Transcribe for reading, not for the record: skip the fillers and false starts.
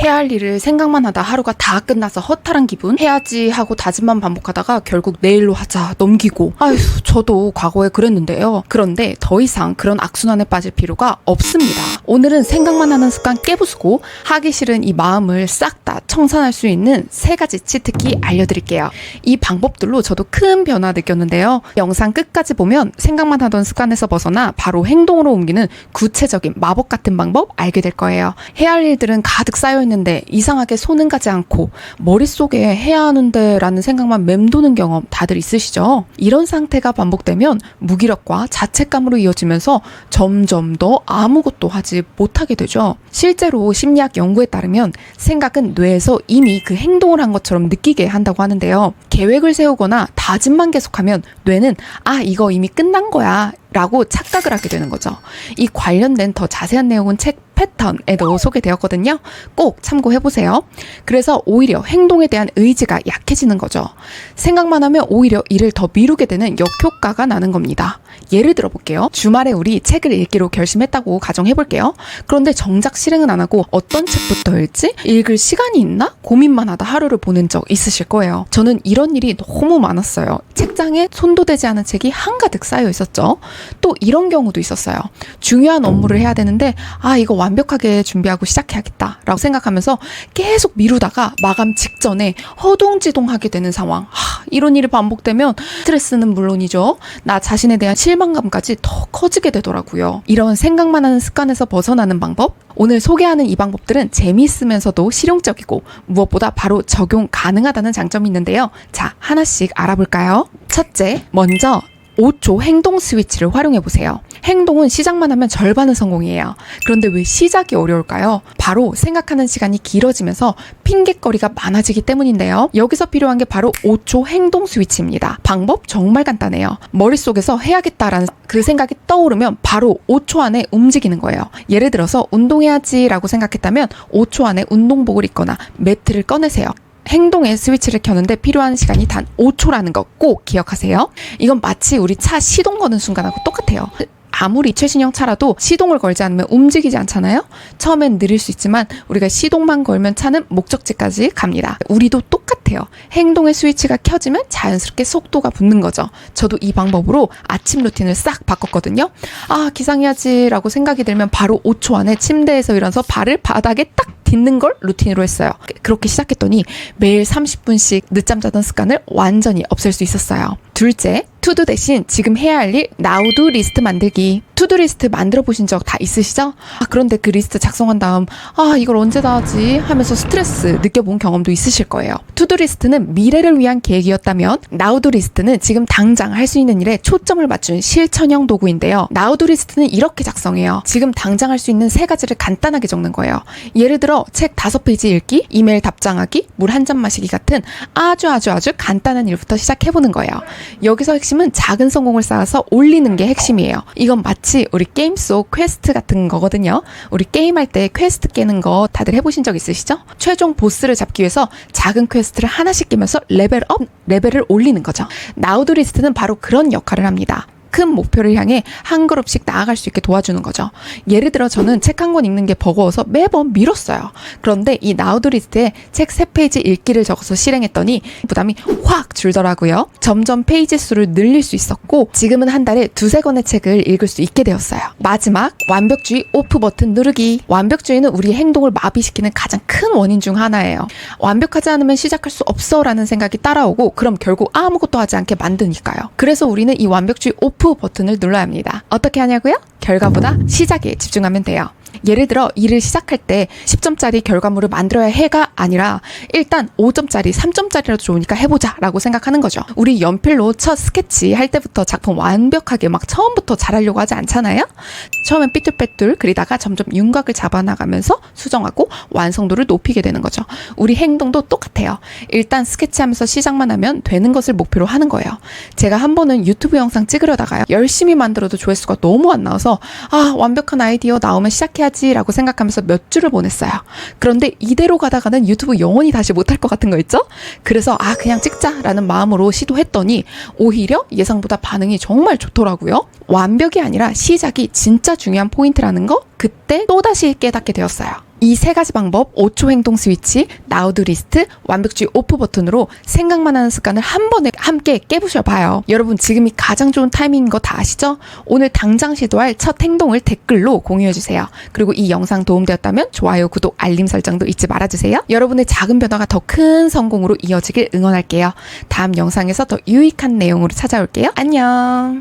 해야 할 일을 생각만 하다 하루가 다 끝나서 허탈한 기분? 해야지 하고 다짐만 반복하다가 결국 내일로 하자 넘기고, 아휴 저도 과거에 그랬는데요. 그런데 더 이상 그런 악순환에 빠질 필요가 없습니다. 오늘은 생각만 하는 습관 깨부수고 하기 싫은 이 마음을 싹 다 청산할 수 있는 3가지 치트키 알려드릴게요. 이 방법들로 저도 큰 변화 느꼈는데요. 영상 끝까지 보면 생각만 하던 습관에서 벗어나 바로 행동으로 옮기는 구체적인 마법 같은 방법 알게 될 거예요. 해야 할 일들은 가득 쌓여있는데 이상하게 손은 가지 않고 머릿속에 해야 하는데 라는 생각만 맴도는 경험 다들 있으시죠? 이런 상태가 반복되면 무기력과 자책감으로 이어지면서 점점 더 아무것도 하지 못하게 되죠. 실제로 심리학 연구에 따르면 생각은 뇌에서 이미 그 행동을 한 것처럼 느끼게 한다고 하는데요. 계획을 세우거나 다짐만 계속하면 뇌는 이거 이미 끝난 거야 라고 착각을 하게 되는 거죠. 이 관련된 더 자세한 내용은 책 패턴에도 소개되었거든요. 꼭 참고해보세요. 그래서 오히려 행동에 대한 의지가 약해지는 거죠. 생각만 하면 오히려 일을 더 미루게 되는 역효과가 나는 겁니다. 예를 들어볼게요. 주말에 우리 책을 읽기로 결심했다고 가정해볼게요. 그런데 정작 실행은 안 하고 어떤 책부터 읽지? 읽을 시간이 있나? 고민만 하다 하루를 보낸 적 있으실 거예요. 저는 이런 일이 너무 많았어요. 책장에 손도 대지 않은 책이 한가득 쌓여 있었죠. 또 이런 경우도 있었어요. 중요한 업무를 해야 되는데 이거 완벽하게 준비하고 시작해야겠다 라고 생각하면서 계속 미루다가 마감 직전에 허둥지둥하게 되는 상황. 이런 일이 반복되면 스트레스는 물론이죠. 나 자신에 대한 실망감까지 더 커지게 되더라고요. 이런 생각만 하는 습관에서 벗어나는 방법? 오늘 소개하는 이 방법들은 재미있으면서도 실용적이고 무엇보다 바로 적용 가능하다는 장점이 있는데요. 자, 하나씩 알아볼까요? 첫째, 먼저 5초 행동 스위치를 활용해보세요. 행동은 시작만 하면 절반은 성공이에요. 그런데 왜 시작이 어려울까요? 바로 생각하는 시간이 길어지면서 핑곗거리가 많아지기 때문인데요. 여기서 필요한 게 바로 5초 행동 스위치입니다. 방법 정말 간단해요. 머릿속에서 해야겠다라는 그 생각이 떠오르면 바로 5초 안에 움직이는 거예요. 예를 들어서 운동해야지 라고 생각했다면 5초 안에 운동복을 입거나 매트를 꺼내세요. 행동의 스위치를 켜는데 필요한 시간이 단 5초라는 거 꼭 기억하세요. 이건 마치 우리 차 시동 거는 순간하고 똑같아요. 아무리 최신형 차라도 시동을 걸지 않으면 움직이지 않잖아요? 처음엔 느릴 수 있지만 우리가 시동만 걸면 차는 목적지까지 갑니다. 우리도 똑같아요. 행동의 스위치가 켜지면 자연스럽게 속도가 붙는 거죠. 저도 이 방법으로 아침 루틴을 싹 바꿨거든요. 기상해야지 라고 생각이 들면 바로 5초 안에 침대에서 일어나서 발을 바닥에 딱 딛는 걸 루틴으로 했어요. 그렇게 시작했더니 매일 30분씩 늦잠 자던 습관을 완전히 없앨 수 있었어요. 둘째, 투두 대신 지금 해야 할 일 나우두 리스트 만들기. 투두 리스트 만들어 보신 적 다 있으시죠? 그런데 그 리스트 작성한 다음 이걸 언제 다 하지? 하면서 스트레스 느껴본 경험도 있으실 거예요. 투두 리스트는 미래를 위한 계획이었다면 나우두 리스트는 지금 당장 할 수 있는 일에 초점을 맞춘 실천형 도구인데요. 나우두 리스트는 이렇게 작성해요. 지금 당장 할 수 있는 3가지를 간단하게 적는 거예요. 예를 들어 책 5페이지 읽기, 이메일 답장하기, 물 한 잔 마시기 같은 아주 간단한 일부터 시작해보는 거예요. 여기서 핵심은 작은 성공을 쌓아서 올리는 게 핵심이에요. 이건 마치 우리 게임 속 퀘스트 같은 거거든요. 우리 게임할 때 퀘스트 깨는 거 다들 해보신 적 있으시죠? 최종 보스를 잡기 위해서 작은 퀘스트를 하나씩 깨면서 레벨을 올리는 거죠. 나우두 리스트는 바로 그런 역할을 합니다. 큰 목표를 향해 한 걸음씩 나아갈 수 있게 도와주는 거죠. 예를 들어 저는 책 한 권 읽는 게 버거워서 매번 미뤘어요. 그런데 이 나우두 리스트에 책 3페이지 읽기를 적어서 실행했더니 부담이 확 줄더라고요. 점점 페이지 수를 늘릴 수 있었고 지금은 한 달에 2-3권의 책을 읽을 수 있게 되었어요. 마지막, 완벽주의 오프 버튼 누르기. 완벽주의는 우리의 행동을 마비시키는 가장 큰 원인 중 하나예요. 완벽하지 않으면 시작할 수 없어 라는 생각이 따라오고 그럼 결국 아무것도 하지 않게 만드니까요. 그래서 우리는 이 완벽주의 오프 버튼을 눌러야 합니다. 어떻게 하냐고요? 결과보다 시작에 집중하면 돼요. 예를 들어 일을 시작할 때 10점짜리 결과물을 만들어야 해가 아니라 일단 5점짜리, 3점짜리라도 좋으니까 해보자 라고 생각하는 거죠. 우리 연필로 첫 스케치 할 때부터 작품 완벽하게 막 처음부터 잘하려고 하지 않잖아요? 처음엔 삐뚤빼뚤 그리다가 점점 윤곽을 잡아나가면서 수정하고 완성도를 높이게 되는 거죠. 우리 행동도 똑같아요. 일단 스케치하면서 시작만 하면 되는 것을 목표로 하는 거예요. 제가 한 번은 유튜브 영상 찍으려다가요. 열심히 만들어도 조회수가 너무 안 나와서 완벽한 아이디어 나오면 시작해야지 라고 생각하면서 몇 줄을 보냈어요. 그런데 이대로 가다가는 유튜브 영원히 다시 못할 것 같은 거 있죠? 그래서 그냥 찍자 라는 마음으로 시도했더니 오히려 예상보다 반응이 정말 좋더라고요. 완벽이 아니라 시작이 진짜 중요한 포인트라는 거 그때 또다시 깨닫게 되었어요. 이 세 가지 방법 5초 행동 스위치, 나우드 리스트, 완벽주의 오프 버튼으로 생각만 하는 습관을 한 번에 함께 깨부셔봐요. 여러분 지금이 가장 좋은 타이밍인 거 다 아시죠? 오늘 당장 시도할 첫 행동을 댓글로 공유해주세요. 그리고 이 영상 도움되었다면 좋아요, 구독, 알림 설정도 잊지 말아주세요. 여러분의 작은 변화가 더 큰 성공으로 이어지길 응원할게요. 다음 영상에서 더 유익한 내용으로 찾아올게요. 안녕.